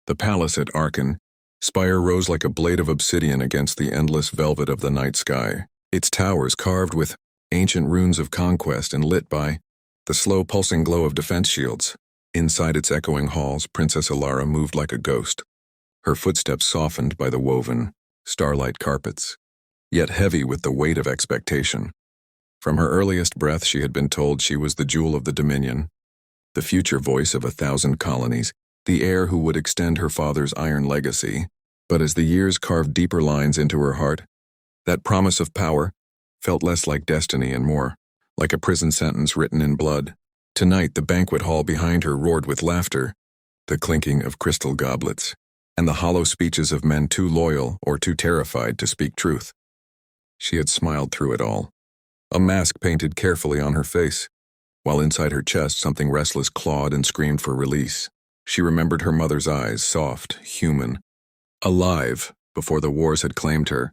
The palace at Arkan, spire rose like a blade of obsidian against the endless velvet of the night sky, its towers carved with ancient runes of conquest and lit by the slow pulsing glow of defense shields. Inside its echoing halls, Princess Ilara moved like a ghost, her footsteps softened by the woven, starlight carpets, yet heavy with the weight of expectation. From her earliest breath she had been told she was the jewel of the Dominion, the future voice of 1,000 colonies, the heir who would extend her father's iron legacy. But as the years carved deeper lines into her heart, that promise of power felt less like destiny and more like a prison sentence written in blood. Tonight, the banquet hall behind her roared with laughter, the clinking of crystal goblets, and the hollow speeches of men too loyal or too terrified to speak truth. She had smiled through it all, a mask painted carefully on her face, while inside her chest something restless clawed and screamed for release. She remembered her mother's eyes, soft, human, alive, before the wars had claimed her,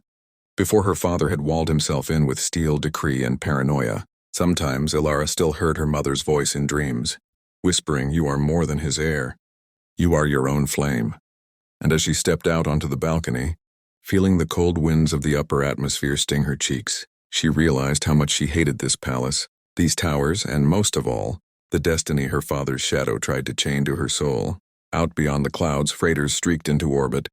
before her father had walled himself in with steel, decree, and paranoia. Sometimes Ilara still heard her mother's voice in dreams, whispering, "You are more than his heir. You are your own flame." And as she stepped out onto the balcony, feeling the cold winds of the upper atmosphere sting her cheeks, she realized how much she hated this palace, these towers, and most of all, the destiny her father's shadow tried to chain to her soul. Out beyond the clouds, freighters streaked into orbit,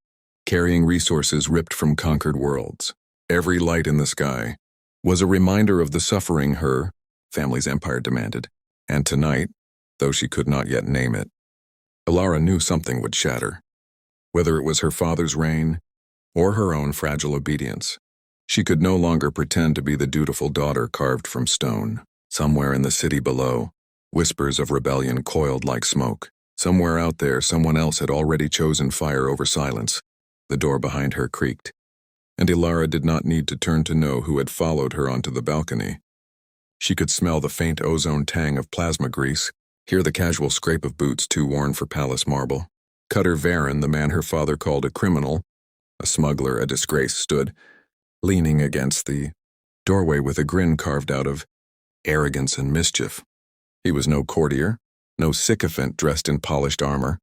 carrying resources ripped from conquered worlds. Every light in the sky was a reminder of the suffering her family's empire demanded. And tonight, though she could not yet name it, Ilara knew something would shatter. Whether it was her father's reign or her own fragile obedience, she could no longer pretend to be the dutiful daughter carved from stone. Somewhere in the city below, whispers of rebellion coiled like smoke. Somewhere out there, someone else had already chosen fire over silence. The door behind her creaked, and Ilara did not need to turn to know who had followed her onto the balcony. She could smell the faint ozone tang of plasma grease, hear the casual scrape of boots too worn for palace marble. Cutter Varen, the man her father called a criminal, a smuggler, a disgrace, stood, leaning against the doorway with a grin carved out of arrogance and mischief. He was no courtier, no sycophant dressed in polished armor.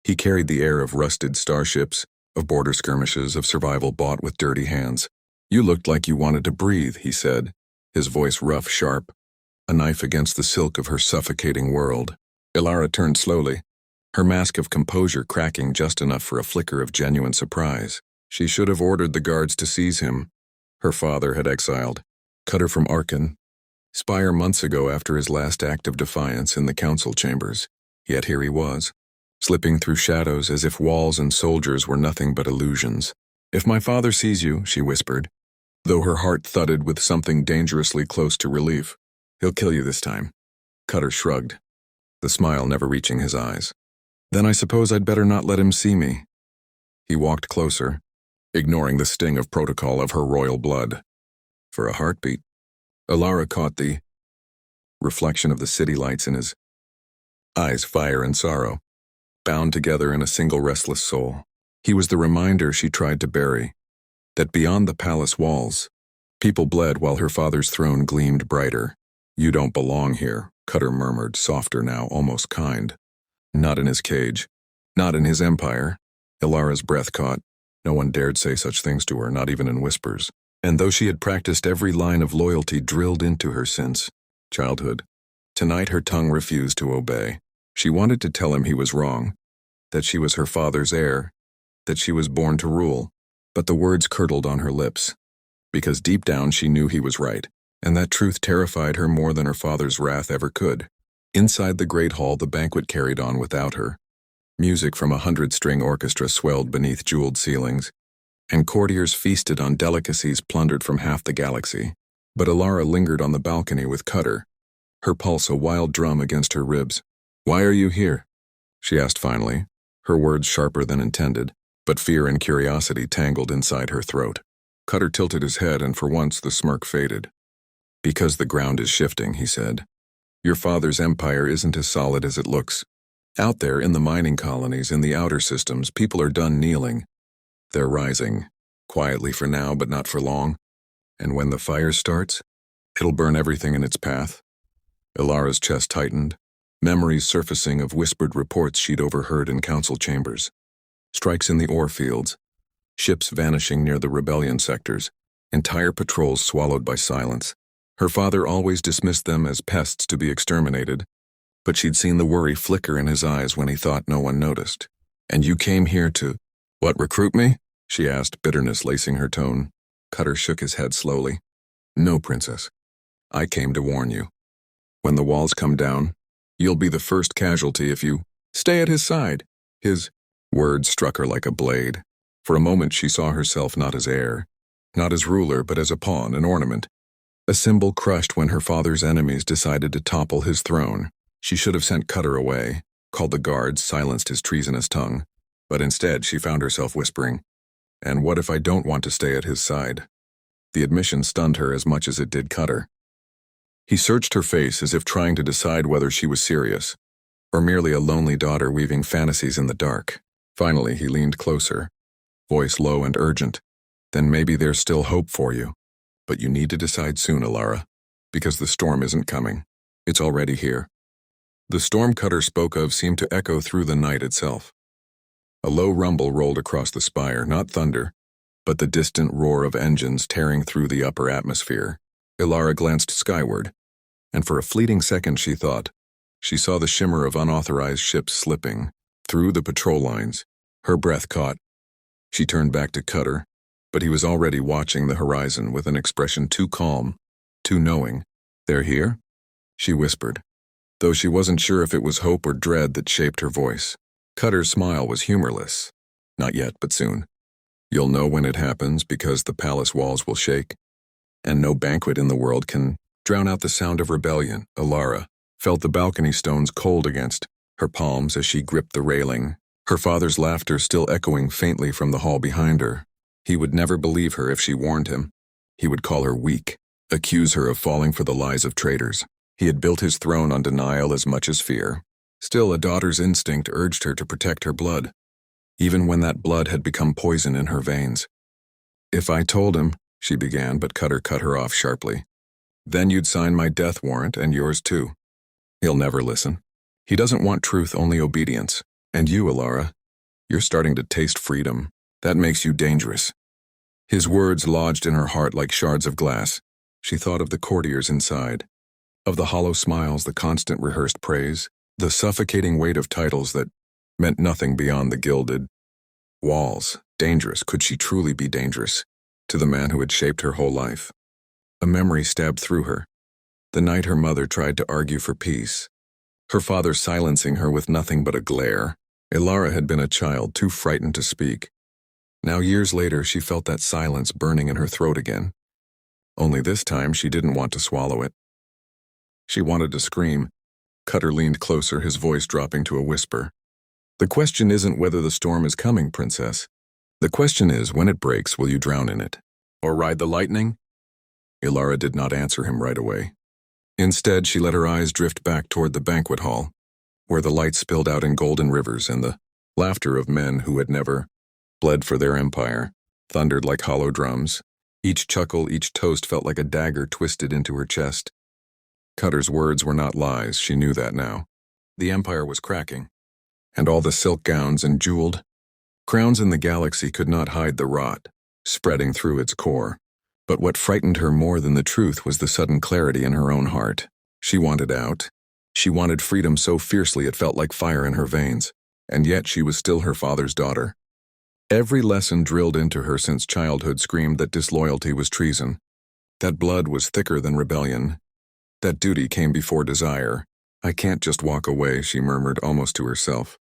He carried the air of rusted starships, of border skirmishes, of survival bought with dirty hands. "You looked like you wanted to breathe," he said, his voice rough, sharp, a knife against the silk of her suffocating world. Ilara turned slowly, her mask of composure cracking just enough for a flicker of genuine surprise. She should have ordered the guards to seize him. Her father had exiled Cutter from Arkan, Spire months ago after his last act of defiance in the council chambers. Yet here he was, slipping through shadows as if walls and soldiers were nothing but illusions. "If my father sees you," she whispered, though her heart thudded with something dangerously close to relief, "he'll kill you this time." Cutter shrugged, the smile never reaching his eyes. "Then I suppose I'd better not let him see me." He walked closer, ignoring the sting of protocol of her royal blood. For a heartbeat, Ilara caught the reflection of the city lights in his eyes, fire and sorrow, bound together in a single restless soul. He was the reminder she tried to bury, that beyond the palace walls, people bled while her father's throne gleamed brighter. "You don't belong here," Cutter murmured, softer now, almost kind. "Not in his cage, not in his empire." Ilara's breath caught. No one dared say such things to her, not even in whispers. And though she had practiced every line of loyalty drilled into her since childhood, tonight her tongue refused to obey. She wanted to tell him he was wrong, that she was her father's heir, that she was born to rule, but the words curdled on her lips, because deep down she knew he was right, and that truth terrified her more than her father's wrath ever could. Inside the great hall, the banquet carried on without her. Music from a 100-string orchestra swelled beneath jeweled ceilings, and courtiers feasted on delicacies plundered from half the galaxy. But Ilara lingered on the balcony with Cutter, her pulse a wild drum against her ribs. "Why are you here?" she asked finally, her words sharper than intended, but fear and curiosity tangled inside her throat. Cutter tilted his head, and for once the smirk faded. "Because the ground is shifting," he said. "Your father's empire isn't as solid as it looks. Out there in the mining colonies, in the outer systems, people are done kneeling. They're rising, quietly for now, but not for long. And when the fire starts, it'll burn everything in its path." Ilara's chest tightened, memories surfacing of whispered reports she'd overheard in council chambers. Strikes in the ore fields, ships vanishing near the rebellion sectors, entire patrols swallowed by silence. Her father always dismissed them as pests to be exterminated, but she'd seen the worry flicker in his eyes when he thought no one noticed. And you came here to, what, recruit me? She asked, bitterness lacing her tone. Cutter shook his head slowly. No, princess. I came to warn you. When the walls come down, you'll be the first casualty if you stay at his side. His words struck her like a blade. For a moment she saw herself not as heir, not as ruler, but as a pawn, an ornament. A symbol crushed when her father's enemies decided to topple his throne. She should have sent Cutter away, called the guards, silenced his treasonous tongue. But instead she found herself whispering, "And what if I don't want to stay at his side?" The admission stunned her as much as it did Cutter. He searched her face as if trying to decide whether she was serious, or merely a lonely daughter weaving fantasies in the dark. Finally, he leaned closer, voice low and urgent. Then maybe there's still hope for you. But you need to decide soon, Alara, because the storm isn't coming. It's already here. The storm Cutter spoke of seemed to echo through the night itself. A low rumble rolled across the spire, not thunder, but the distant roar of engines tearing through the upper atmosphere. Alara glanced skyward, and for a fleeting second she thought she saw the shimmer of unauthorized ships slipping through the patrol lines. Her breath caught. She turned back to Cutter, but he was already watching the horizon with an expression too calm, too knowing. They're here? She whispered, though she wasn't sure if it was hope or dread that shaped her voice. Cutter's smile was humorless. Not yet, but soon. You'll know when it happens because the palace walls will shake, and no banquet in the world can drown out the sound of rebellion. Alara felt the balcony stones cold against her palms as she gripped the railing, her father's laughter still echoing faintly from the hall behind her. He would never believe her if she warned him. He would call her weak, accuse her of falling for the lies of traitors. He had built his throne on denial as much as fear. Still, a daughter's instinct urged her to protect her blood, even when that blood had become poison in her veins. If I told him, she began, but Cutter cut her off sharply. Then you'd sign my death warrant and yours too. He'll never listen. He doesn't want truth, only obedience. And you, Alara, you're starting to taste freedom. That makes you dangerous. His words lodged in her heart like shards of glass. She thought of the courtiers inside, of the hollow smiles, the constant rehearsed praise, the suffocating weight of titles that meant nothing beyond the gilded walls. Dangerous. Could she truly be dangerous to the man who had shaped her whole life? A memory stabbed through her. The night her mother tried to argue for peace, her father silencing her with nothing but a glare. Alara had been a child, too frightened to speak. Now, years later, she felt that silence burning in her throat again. Only this time, she didn't want to swallow it. She wanted to scream. Cutter leaned closer, his voice dropping to a whisper. The question isn't whether the storm is coming, princess. The question is, when it breaks, will you drown in it? Or ride the lightning? Alara did not answer him right away. Instead, she let her eyes drift back toward the banquet hall, where the lights spilled out in golden rivers and the laughter of men who had never bled for their empire thundered like hollow drums. Each chuckle, each toast felt like a dagger twisted into her chest. Cutter's words were not lies, she knew that now. The empire was cracking, and all the silk gowns and jeweled crowns in the galaxy could not hide the rot spreading through its core. But what frightened her more than the truth was the sudden clarity in her own heart. She wanted out. She wanted freedom so fiercely it felt like fire in her veins, and yet she was still her father's daughter. Every lesson drilled into her since childhood screamed that disloyalty was treason, that blood was thicker than rebellion, that duty came before desire. I can't just walk away, she murmured almost to herself.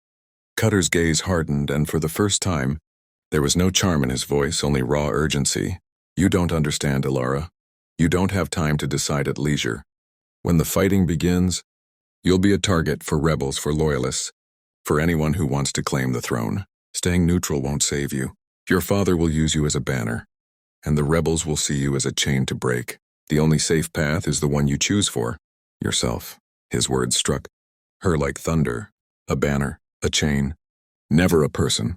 Cutter's gaze hardened, and for the first time, there was no charm in his voice, only raw urgency. You don't understand, Alara. You don't have time to decide at leisure. When the fighting begins, you'll be a target for rebels, for loyalists, for anyone who wants to claim the throne. Staying neutral won't save you. Your father will use you as a banner, and the rebels will see you as a chain to break. The only safe path is the one you choose for, yourself. His words struck her like thunder. A banner, a chain, never a person,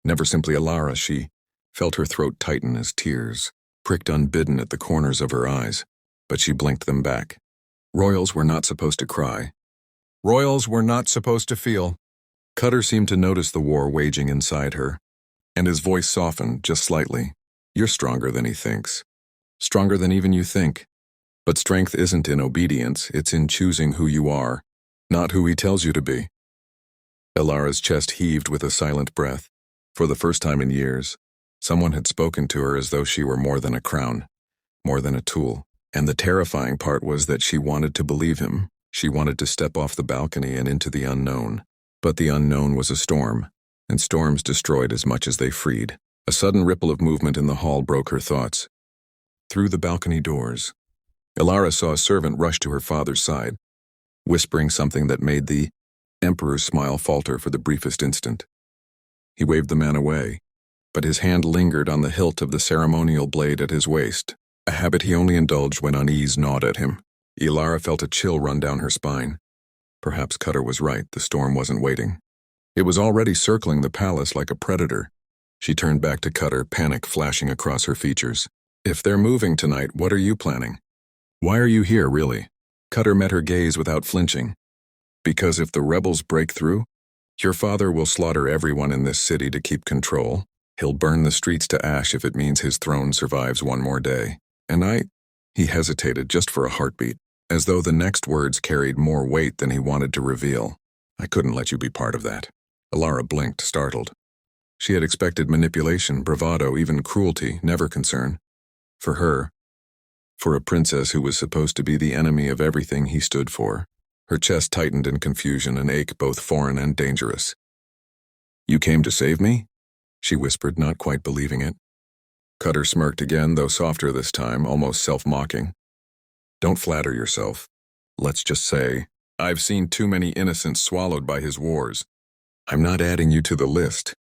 never simply Alara. She felt her throat tighten as tears pricked unbidden at the corners of her eyes, but she blinked them back. Royals were not supposed to cry. Royals were not supposed to feel. Cutter seemed to notice the war waging inside her, and his voice softened just slightly. You're stronger than he thinks. Stronger than even you think. But strength isn't in obedience, it's in choosing who you are, not who he tells you to be. Elara's chest heaved with a silent breath. For the first time in years, someone had spoken to her as though she were more than a crown, more than a tool. And the terrifying part was that she wanted to believe him. She wanted to step off the balcony and into the unknown. But the unknown was a storm, and storms destroyed as much as they freed. A sudden ripple of movement in the hall broke her thoughts. Through the balcony doors, Elara saw a servant rush to her father's side, whispering something that made the Emperor's smile falter for the briefest instant. He waved the man away, but his hand lingered on the hilt of the ceremonial blade at his waist, a habit he only indulged when unease gnawed at him. Elara felt a chill run down her spine. Perhaps Cutter was right, the storm wasn't waiting. It was already circling the palace like a predator. She turned back to Cutter, panic flashing across her features. If they're moving tonight, what are you planning? Why are you here, really? Cutter met her gaze without flinching. Because if the rebels break through, your father will slaughter everyone in this city to keep control. He'll burn the streets to ash if it means his throne survives one more day. And he hesitated just for a heartbeat, as though the next words carried more weight than he wanted to reveal. I couldn't let you be part of that. Elara blinked, startled. She had expected manipulation, bravado, even cruelty, never concern. For her, for a princess who was supposed to be the enemy of everything he stood for. Her chest tightened in confusion, an ache both foreign and dangerous. You came to save me? She whispered, not quite believing it. Cutter smirked again, though softer this time, almost self-mocking. Don't flatter yourself. Let's just say, I've seen too many innocents swallowed by his wars. I'm not adding you to the list.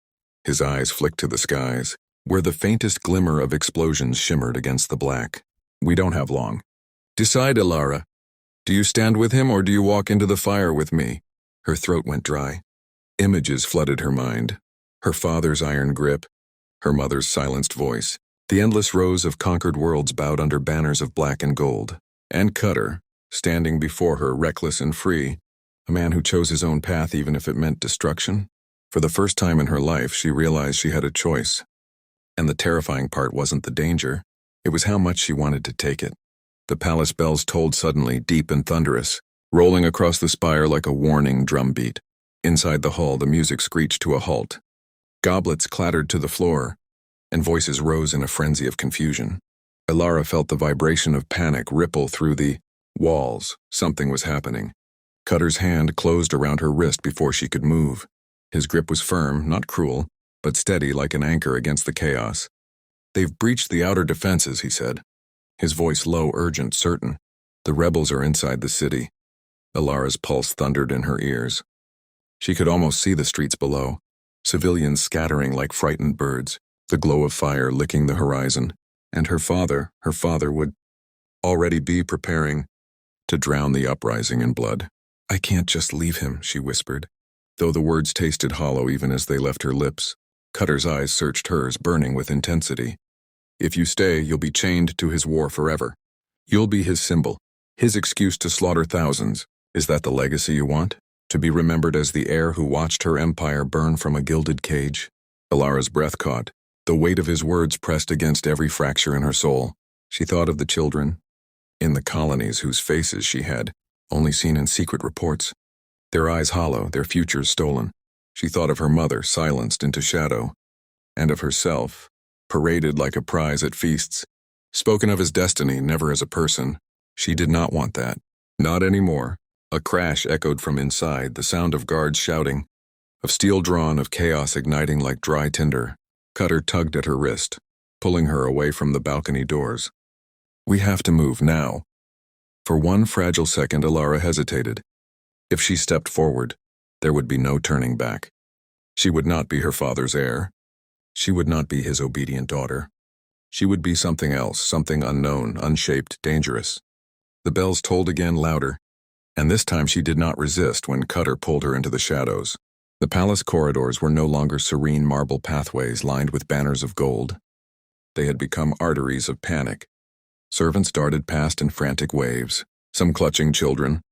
His eyes flicked to the skies, where the faintest glimmer of explosions shimmered against the black. We don't have long. Decide, Elara. Do you stand with him or do you walk into the fire with me? Her throat went dry. Images flooded her mind. Her father's iron grip, her mother's silenced voice, the endless rows of conquered worlds bowed under banners of black and gold, and Cutter, standing before her reckless and free, a man who chose his own path even if it meant destruction. For the first time in her life, she realized she had a choice. And the terrifying part wasn't the danger, it was how much she wanted to take it. The palace bells tolled suddenly, deep and thunderous, rolling across the spire like a warning drumbeat. Inside the hall, the music screeched to a halt. Goblets clattered to the floor, and voices rose in a frenzy of confusion. Elara felt the vibration of panic ripple through the walls. Something was happening. Cutter's hand closed around her wrist before she could move. His grip was firm, not cruel, but steady like an anchor against the chaos. They've breached the outer defenses, he said. His voice low, urgent, certain. The rebels are inside the city. Elara's pulse thundered in her ears. She could almost see the streets below, civilians scattering like frightened birds, the glow of fire licking the horizon, and her father would already be preparing to drown the uprising in blood. I can't just leave him, she whispered, though the words tasted hollow even as they left her lips. Cutter's eyes searched hers, burning with intensity. If you stay, you'll be chained to his war forever. You'll be his symbol, his excuse to slaughter thousands. Is that the legacy you want? To be remembered as the heir who watched her empire burn from a gilded cage? Elara's breath caught. The weight of his words pressed against every fracture in her soul. She thought of the children in the colonies whose faces she had only seen in secret reports. Their eyes hollow, their futures stolen. She thought of her mother, silenced into shadow, and of herself, paraded like a prize at feasts. Spoken of as destiny, never as a person. She did not want that. Not anymore. A crash echoed from inside, the sound of guards shouting, of steel drawn, of chaos igniting like dry tinder. Cutter tugged at her wrist, pulling her away from the balcony doors. We have to move now. For one fragile second, Elara hesitated. If she stepped forward, there would be no turning back. She would not be her father's heir. She would not be his obedient daughter. She would be something else, something unknown, unshaped, dangerous. The bells tolled again, louder, and this time she did not resist when Cutter pulled her into the shadows. The palace corridors were no longer serene marble pathways lined with banners of gold. They had become arteries of panic. Servants darted past in frantic waves, some clutching children,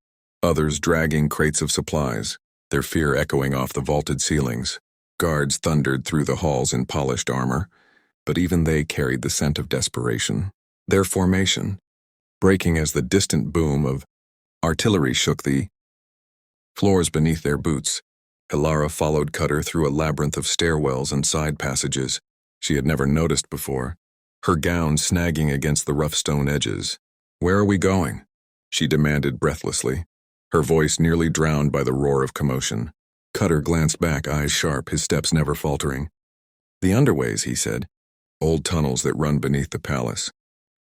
others dragging crates of supplies. their fear echoing off the vaulted ceilings. Guards thundered through the halls in polished armor, but even they carried the scent of desperation. Their formation, breaking as the distant boom of artillery shook the floors beneath their boots. Ilara followed Cutter through a labyrinth of stairwells and side passages she had never noticed before, her gown snagging against the rough stone edges. "Where are we going?" she demanded breathlessly, her voice nearly drowned by the roar of commotion. Cutter glanced back, eyes sharp, his steps never faltering. "The underways," he said, "old tunnels that run beneath the palace.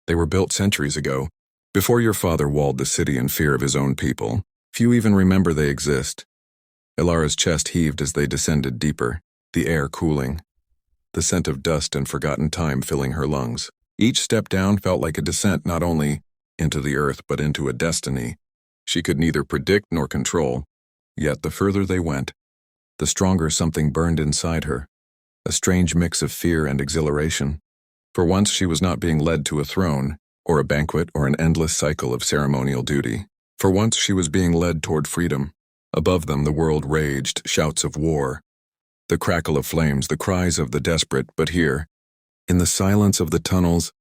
They were built centuries ago, before your father walled the city in fear of his own people. Few even remember they exist." Ilara's chest heaved as they descended deeper, the air cooling, the scent of dust and forgotten time filling her lungs. Each step down felt like a descent not only into the earth but into a destiny she could neither predict nor control. Yet the further they went, the stronger something burned inside her, a strange mix of fear and exhilaration. For once she was not being led to a throne, or a banquet, or an endless cycle of ceremonial duty. For once she was being led toward freedom. Above them the world raged, shouts of war, the crackle of flames, the cries of the desperate, but here, in the silence of the tunnels,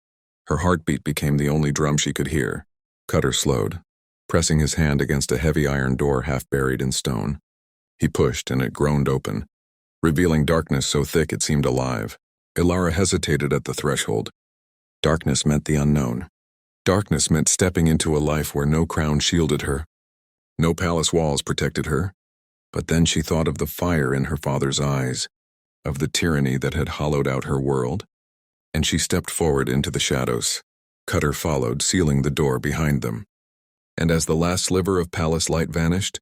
her heartbeat became the only drum she could hear. Cutter slowed, pressing his hand against a heavy iron door half buried in stone. He pushed, and it groaned open, revealing darkness so thick it seemed alive. Ilara hesitated at the threshold. Darkness meant the unknown. Darkness meant stepping into a life where no crown shielded her, no palace walls protected her. But then she thought of the fire in her father's eyes, of the tyranny that had hollowed out her world, and she stepped forward into the shadows. Cutter followed, sealing the door behind them. And as the last sliver of palace light vanished,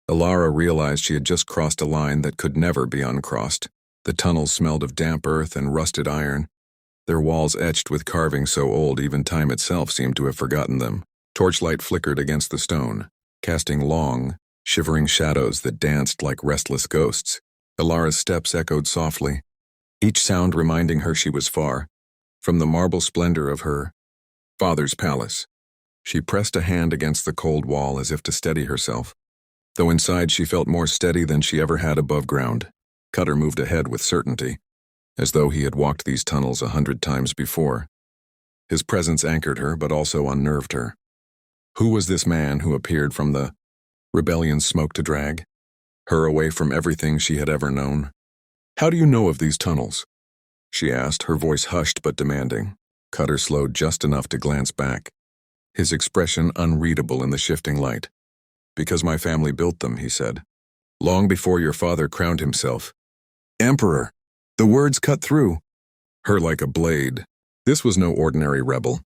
Ilara realized she had just crossed a line that could never be uncrossed. The tunnels smelled of damp earth and rusted iron, their walls etched with carvings so old even time itself seemed to have forgotten them. Torchlight flickered against the stone, casting long, shivering shadows that danced like restless ghosts. Ilara's steps echoed softly, each sound reminding her she was far from the marble splendor of her father's palace. She pressed a hand against the cold wall as if to steady herself, though inside she felt more steady than she ever had above ground. Cutter moved ahead with certainty, as though he had walked these tunnels 100 times before. His presence anchored her, but also unnerved her. Who was this man who appeared from the rebellion's smoke to drag her away from everything she had ever known? "How do you know of these tunnels?" she asked, her voice hushed but demanding. Cutter slowed just enough to glance back, his expression unreadable in the shifting light. "Because my family built them," he said. "Long before your father crowned himself emperor." The words cut through her like a blade. This was no ordinary rebel.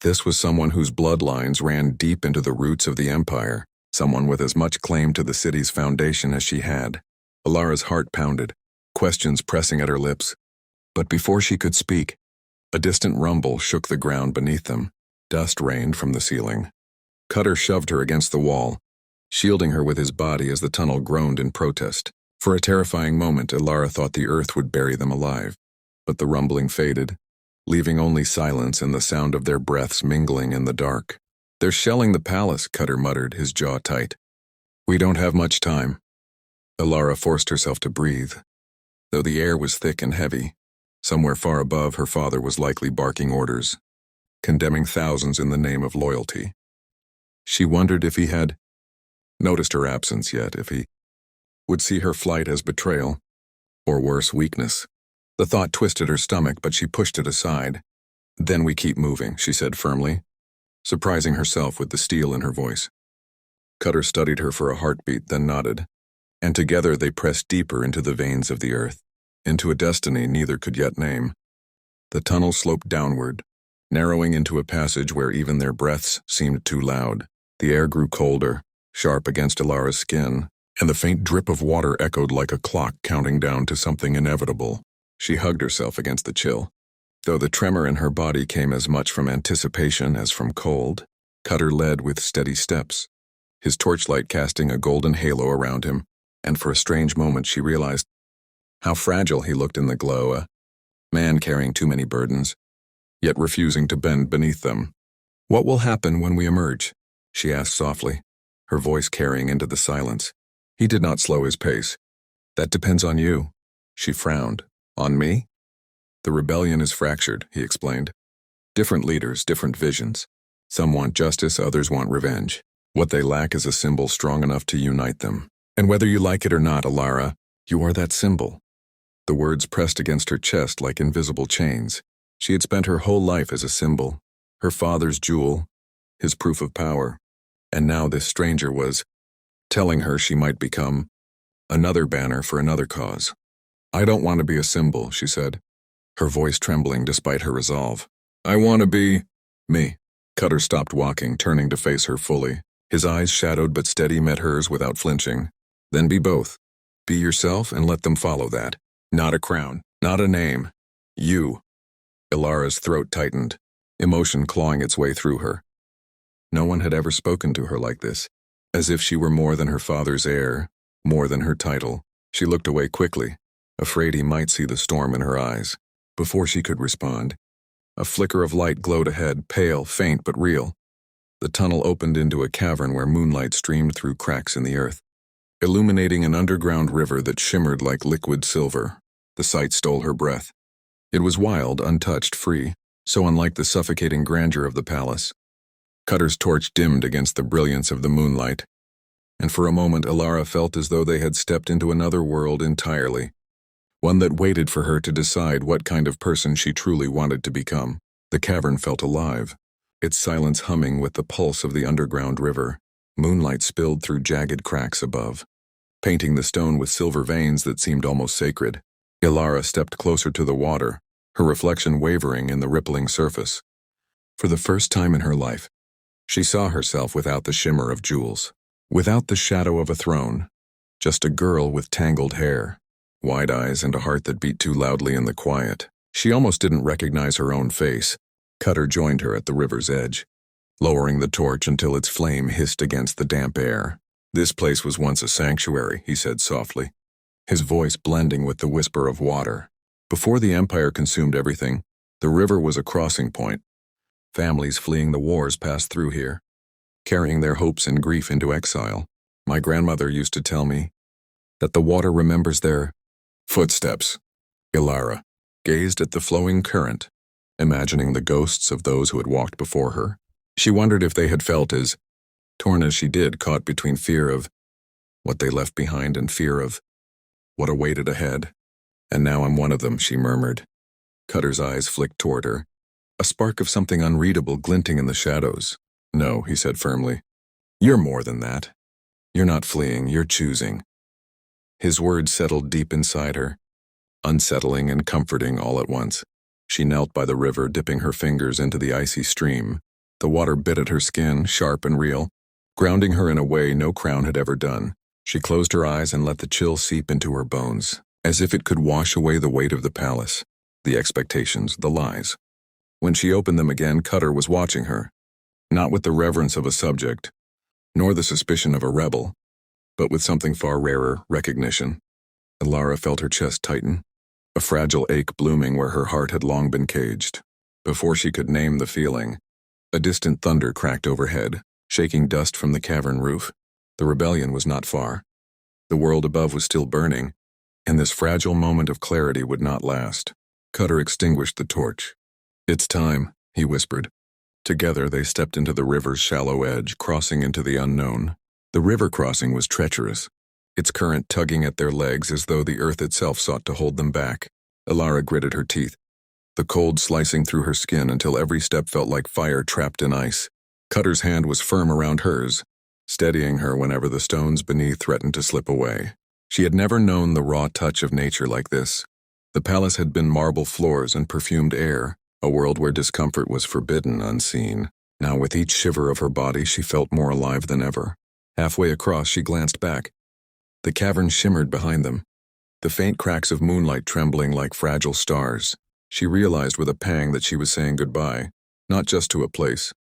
This was someone whose bloodlines ran deep into the roots of the empire, someone with as much claim to the city's foundation as she had. Ilara's heart pounded, questions pressing at her lips. But before she could speak, a distant rumble shook the ground beneath them. Dust rained from the ceiling. Cutter shoved her against the wall, shielding her with his body as the tunnel groaned in protest. For a terrifying moment, Ilara thought the earth would bury them alive. But the rumbling faded, leaving only silence and the sound of their breaths mingling in the dark. "They're shelling the palace," Cutter muttered, his jaw tight. "We don't have much time." Ilara forced herself to breathe. Though the air was thick and heavy, somewhere far above her father was likely barking orders, condemning thousands in the name of loyalty. She wondered if he had noticed her absence yet, if he would see her flight as betrayal, or worse, weakness. The thought twisted her stomach, but she pushed it aside. "Then we keep moving," she said firmly, surprising herself with the steel in her voice. Cutter studied her for a heartbeat, then nodded, and together they pressed deeper into the veins of the earth, into a destiny neither could yet name. The tunnel sloped downward, narrowing into a passage where even their breaths seemed too loud. The air grew colder, sharp against Ilara's skin, and the faint drip of water echoed like a clock counting down to something inevitable. She hugged herself against the chill, though the tremor in her body came as much from anticipation as from cold. Cutter led with steady steps, his torchlight casting a golden halo around him, and for a strange moment she realized how fragile he looked in the glow, a man carrying too many burdens, yet refusing to bend beneath them. "What will happen when we emerge?" she asked softly, her voice carrying into the silence. He did not slow his pace. That depends on you. She frowned. On me? The rebellion is fractured, he explained. Different leaders, different visions. Some want justice, others want revenge. What they lack is a symbol strong enough to unite them. And whether you like it or not, Alara, you are that symbol. The words pressed against her chest like invisible chains. She had spent her whole life as a symbol, her father's jewel, his proof of power, and now this stranger was telling her she might become another banner for another cause. I don't want to be a symbol, she said, her voice trembling despite her resolve. I want to be me. Cutter stopped walking, turning to face her fully. His eyes, shadowed but steady, met hers without flinching. Then be both. Be yourself and let them follow that. Not a crown, not a name. You. Ilara's throat tightened, emotion clawing its way through her. No one had ever spoken to her like this, as if she were more than her father's heir, more than her title. She looked away quickly, afraid he might see the storm in her eyes. Before she could respond, a flicker of light glowed ahead, pale, faint, but real. The tunnel opened into a cavern where moonlight streamed through cracks in the earth, illuminating an underground river that shimmered like liquid silver. The sight stole her breath. It was wild, untouched, free, so unlike the suffocating grandeur of the palace. Cutter's torch dimmed against the brilliance of the moonlight, and for a moment Alara felt as though they had stepped into another world entirely, one that waited for her to decide what kind of person she truly wanted to become. The cavern felt alive, its silence humming with the pulse of the underground river. Moonlight spilled through jagged cracks above, painting the stone with silver veins that seemed almost sacred. Ilara stepped closer to the water, her reflection wavering in the rippling surface. For the first time in her life, she saw herself without the shimmer of jewels, without the shadow of a throne, just a girl with tangled hair, wide eyes, and a heart that beat too loudly in the quiet. She almost didn't recognize her own face. Cutter joined her at the river's edge, lowering the torch until its flame hissed against the damp air. This place was once a sanctuary, he said softly, his voice blending with the whisper of water. Before the Empire consumed everything, the river was a crossing point. Families fleeing the wars passed through here, carrying their hopes and grief into exile. My grandmother used to tell me that the water remembers their footsteps. Ilara gazed at the flowing current, imagining the ghosts of those who had walked before her. She wondered if they had felt as torn as she did, caught between fear of what they left behind and fear of what awaited ahead. And now I'm one of them, she murmured. Cutter's eyes flicked toward her, a spark of something unreadable glinting in the shadows. No, he said firmly. You're more than that. You're not fleeing, you're choosing. His words settled deep inside her, unsettling and comforting all at once. She knelt by the river, dipping her fingers into the icy stream. The water bit at her skin, sharp and real, grounding her in a way no crown had ever done. She closed her eyes and let the chill seep into her bones, as if it could wash away the weight of the palace, the expectations, the lies. When she opened them again, Cutter was watching her, not with the reverence of a subject, nor the suspicion of a rebel, but with something far rarer, recognition. Ilara felt her chest tighten, a fragile ache blooming where her heart had long been caged. Before she could name the feeling, a distant thunder cracked overhead, shaking dust from the cavern roof. The rebellion was not far. The world above was still burning, and this fragile moment of clarity would not last. Cutter extinguished the torch. It's time, he whispered. Together they stepped into the river's shallow edge, crossing into the unknown. The river crossing was treacherous, its current tugging at their legs as though the earth itself sought to hold them back. Ilara gritted her teeth, the cold slicing through her skin until every step felt like fire trapped in ice. Cutter's hand was firm around hers, steadying her whenever the stones beneath threatened to slip away. She had never known the raw touch of nature like this. The palace had been marble floors and perfumed air, a world where discomfort was forbidden, unseen. Now with each shiver of her body she felt more alive than ever. Halfway across she glanced back. The cavern shimmered behind them, the faint cracks of moonlight trembling like fragile stars. She realized with a pang that she was saying goodbye, not just to a place,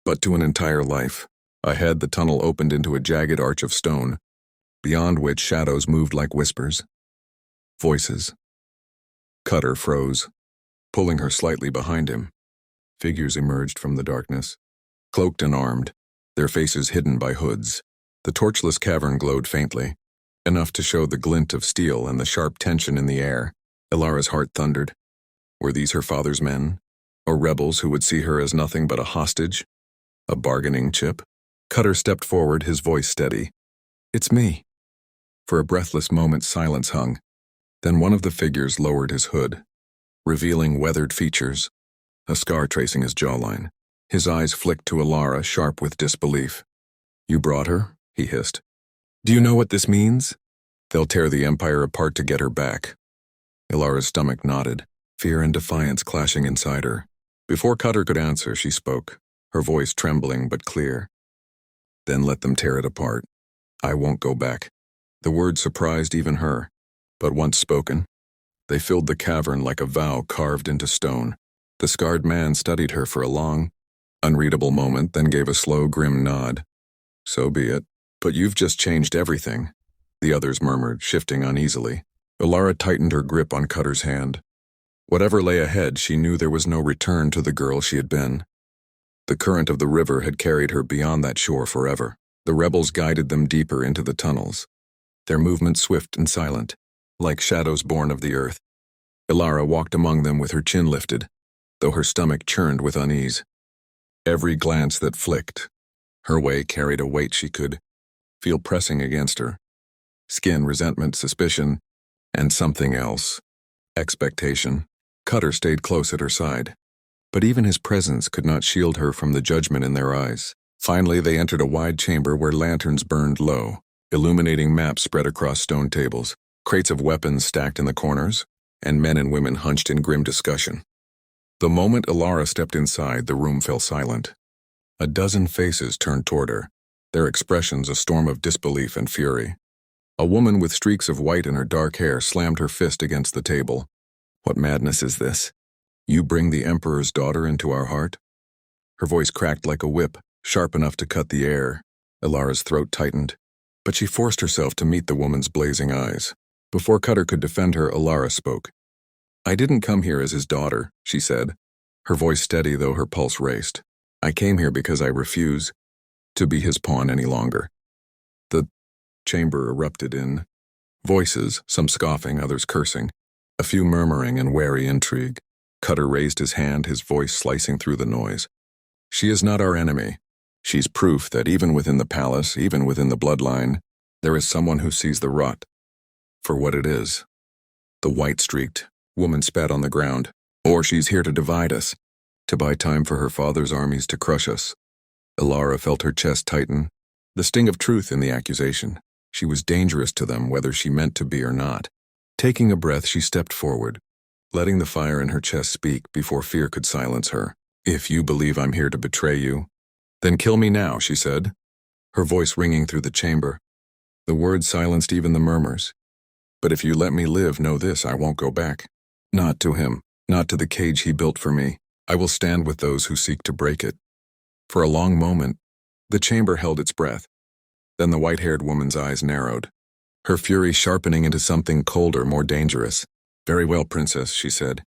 but to an entire life. Ahead, the tunnel opened into a jagged arch of stone, beyond which shadows moved like whispers. Voices. Cutter froze, pulling her slightly behind him. Figures emerged from the darkness, cloaked and armed, their faces hidden by hoods. The torchless cavern glowed faintly, enough to show the glint of steel and the sharp tension in the air. Ilara's heart thundered. Were these her father's men? Or rebels who would see her as nothing but a hostage? A bargaining chip? Cutter stepped forward, his voice steady. "It's me." For a breathless moment silence hung. Then one of the figures lowered his hood, revealing weathered features, a scar tracing his jawline. His eyes flicked to Ilara, sharp with disbelief. "You brought her?" he hissed. "Do you know what this means?" "They'll tear the Empire apart to get her back." Ilara's stomach knotted, fear and defiance clashing inside her. Before Cutter could answer, she spoke, her voice trembling but clear. "Then let them tear it apart. I won't go back." The words surprised even her, but once spoken, they filled the cavern like a vow carved into stone. The scarred man studied her for a long, unreadable moment, then gave a slow, grim nod. "So be it. But you've just changed everything," the others murmured, shifting uneasily. Ilara tightened her grip on Cutter's hand. Whatever lay ahead, she knew there was no return to the girl she had been. The current of the river had carried her beyond that shore forever. The rebels guided them deeper into the tunnels, their movements swift and silent, like shadows born of the earth. Ilara walked among them with her chin lifted, though her stomach churned with unease. Every glance that flicked her way carried a weight she could feel pressing against her. Skin, resentment, suspicion, and something else. Expectation. Cutter stayed close at her side, but even his presence could not shield her from the judgment in their eyes. Finally, they entered a wide chamber where lanterns burned low, illuminating maps spread across stone tables, crates of weapons stacked in the corners, and men and women hunched in grim discussion. The moment Ilara stepped inside, the room fell silent. A dozen faces turned toward her, their expressions a storm of disbelief and fury. A woman with streaks of white in her dark hair slammed her fist against the table. "What madness is this? You bring the Emperor's daughter into our heart?" Her voice cracked like a whip, sharp enough to cut the air. Ilara's throat tightened, but she forced herself to meet the woman's blazing eyes. Before Cutter could defend her, Ilara spoke. "I didn't come here as his daughter," she said, her voice steady though her pulse raced. "I came here because I refuse to be his pawn any longer." The chamber erupted in voices, some scoffing, others cursing, a few murmuring in wary intrigue. Cutter raised his hand, his voice slicing through the noise. "She is not our enemy. She's proof that even within the palace, even within the bloodline, there is someone who sees the rot for what it is." The white-streaked woman spat on the ground. "Or she's here to divide us, to buy time for her father's armies to crush us." Ilara felt her chest tighten, the sting of truth in the accusation. She was dangerous to them, whether she meant to be or not. Taking a breath, she stepped forward, letting the fire in her chest speak before fear could silence her. "If you believe I'm here to betray you, then kill me now," she said, her voice ringing through the chamber. The words silenced even the murmurs. "But if you let me live, know this, I won't go back. Not to him, not to the cage he built for me. I will stand with those who seek to break it." For a long moment, the chamber held its breath. Then the white-haired woman's eyes narrowed, her fury sharpening into something colder, more dangerous. "Very well, princess," she said.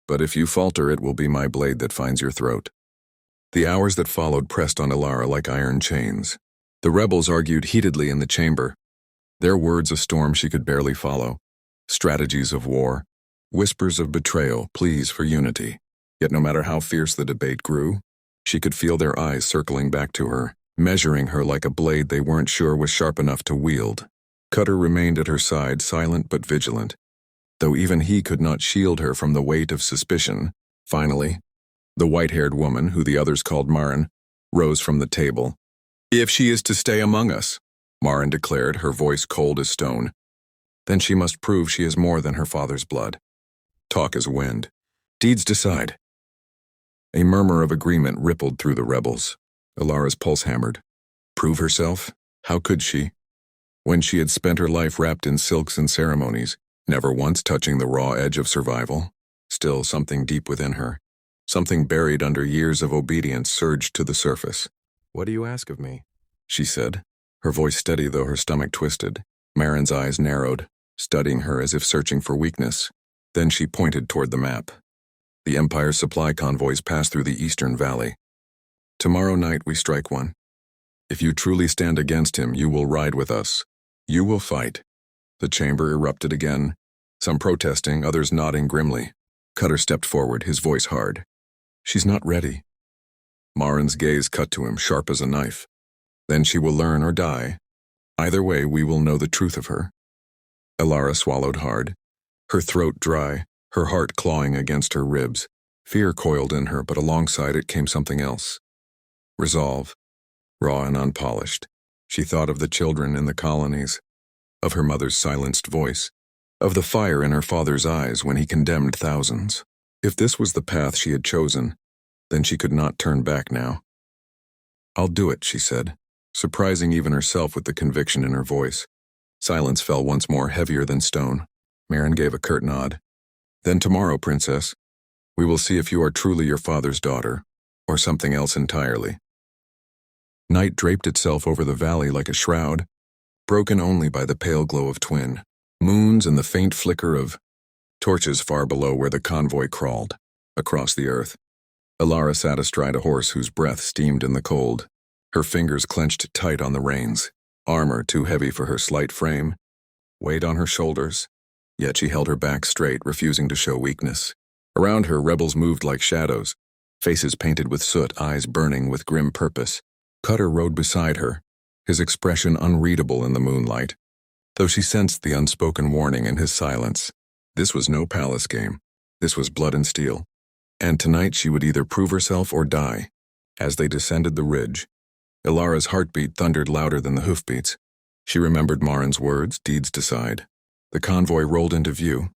"But if you falter, it will be my blade that finds your throat." The hours that followed pressed on Ilara like iron chains. The rebels argued heatedly in the chamber, their words a storm she could barely follow. Strategies of war, whispers of betrayal, pleas for unity. Yet no matter how fierce the debate grew, she could feel their eyes circling back to her, measuring her like a blade they weren't sure was sharp enough to wield. Cutter remained at her side, silent but vigilant, though even he could not shield her from the weight of suspicion. Finally, the white-haired woman, who the others called Marin, rose from the table. "If she is to stay among us," Marin declared, her voice cold as stone, "then she must prove she is more than her father's blood. Talk is wind. Deeds decide." A murmur of agreement rippled through the rebels. Ilara's pulse hammered. Prove herself? How could she, when she had spent her life wrapped in silks and ceremonies, never once touching the raw edge of survival? Still, something deep within her, something buried under years of obedience, surged to the surface. "What do you ask of me?" she said, her voice steady though her stomach twisted. Marin's eyes narrowed, studying her as if searching for weakness. Then she pointed toward the map. The Empire's supply convoys pass through the eastern valley. Tomorrow night we strike one. If you truly stand against him, you will ride with us. You will fight, The chamber erupted again, some protesting, others nodding grimly. Cutter stepped forward, his voice hard. She's not ready. Marin's gaze cut to him, sharp as a knife. Then she will learn or die. Either way, we will know the truth of her. Elara swallowed hard, her throat dry, her heart clawing against her ribs. Fear coiled in her, but alongside it came something else. Resolve, raw and unpolished. She thought of the children in the colonies, of her mother's silenced voice, of the fire in her father's eyes when he condemned thousands. If this was the path she had chosen, then she could not turn back now. I'll do it, she said, surprising even herself with the conviction in her voice. Silence fell once more, heavier than stone. Marin gave a curt nod. Then tomorrow, princess, we will see if you are truly your father's daughter, or something else entirely. Night draped itself over the valley like a shroud, broken only by the pale glow of twin moons and the faint flicker of torches far below where the convoy crawled across the earth. Elara sat astride a horse whose breath steamed in the cold, her fingers clenched tight on the reins. Armor, too heavy for her slight frame, weighed on her shoulders, yet she held her back straight, refusing to show weakness. Around her, rebels moved like shadows, faces painted with soot, eyes burning with grim purpose. Cutter rode beside her, his expression unreadable in the moonlight, though she sensed the unspoken warning in his silence. This was no palace game. This was blood and steel. And tonight she would either prove herself or die. As they descended the ridge, Elara's heartbeat thundered louder than the hoofbeats. She remembered Marin's words, deeds decide. The convoy rolled into view,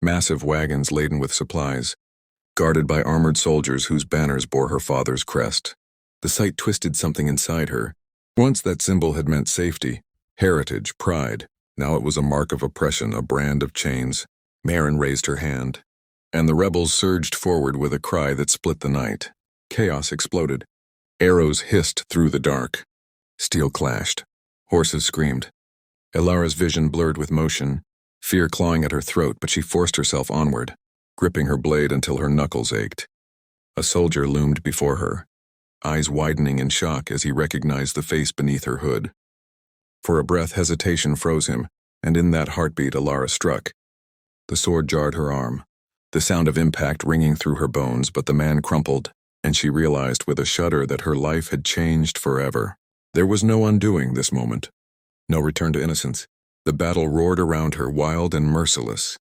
massive wagons laden with supplies, guarded by armored soldiers whose banners bore her father's crest. The sight twisted something inside her. Once that symbol had meant safety, heritage, pride. Now it was a mark of oppression, a brand of chains. Marin raised her hand, and the rebels surged forward with a cry that split the night. Chaos exploded. Arrows hissed through the dark. Steel clashed. Horses screamed. Elara's vision blurred with motion, fear clawing at her throat, but she forced herself onward, gripping her blade until her knuckles ached. A soldier loomed before her, eyes widening in shock as he recognized the face beneath her hood. For a breath, hesitation froze him, and in that heartbeat Elara struck. The sword jarred her arm, the sound of impact ringing through her bones, but the man crumpled, and she realized with a shudder that her life had changed forever. There was no undoing this moment, no return to innocence. The battle roared around her, wild and merciless.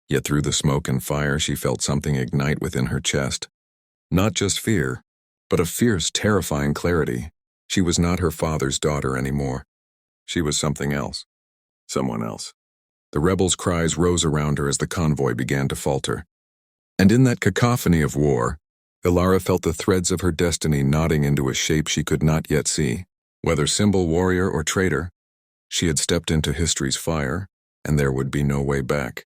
Yet through the smoke and fire she felt something ignite within her chest. Not just fear, but a fierce, terrifying clarity. She was not her father's daughter anymore. She was something else. Someone else. The rebels' cries rose around her as the convoy began to falter. And in that cacophony of war, Elara felt the threads of her destiny knotting into a shape she could not yet see. Whether symbol warrior or traitor, she had stepped into history's fire, and there would be no way back.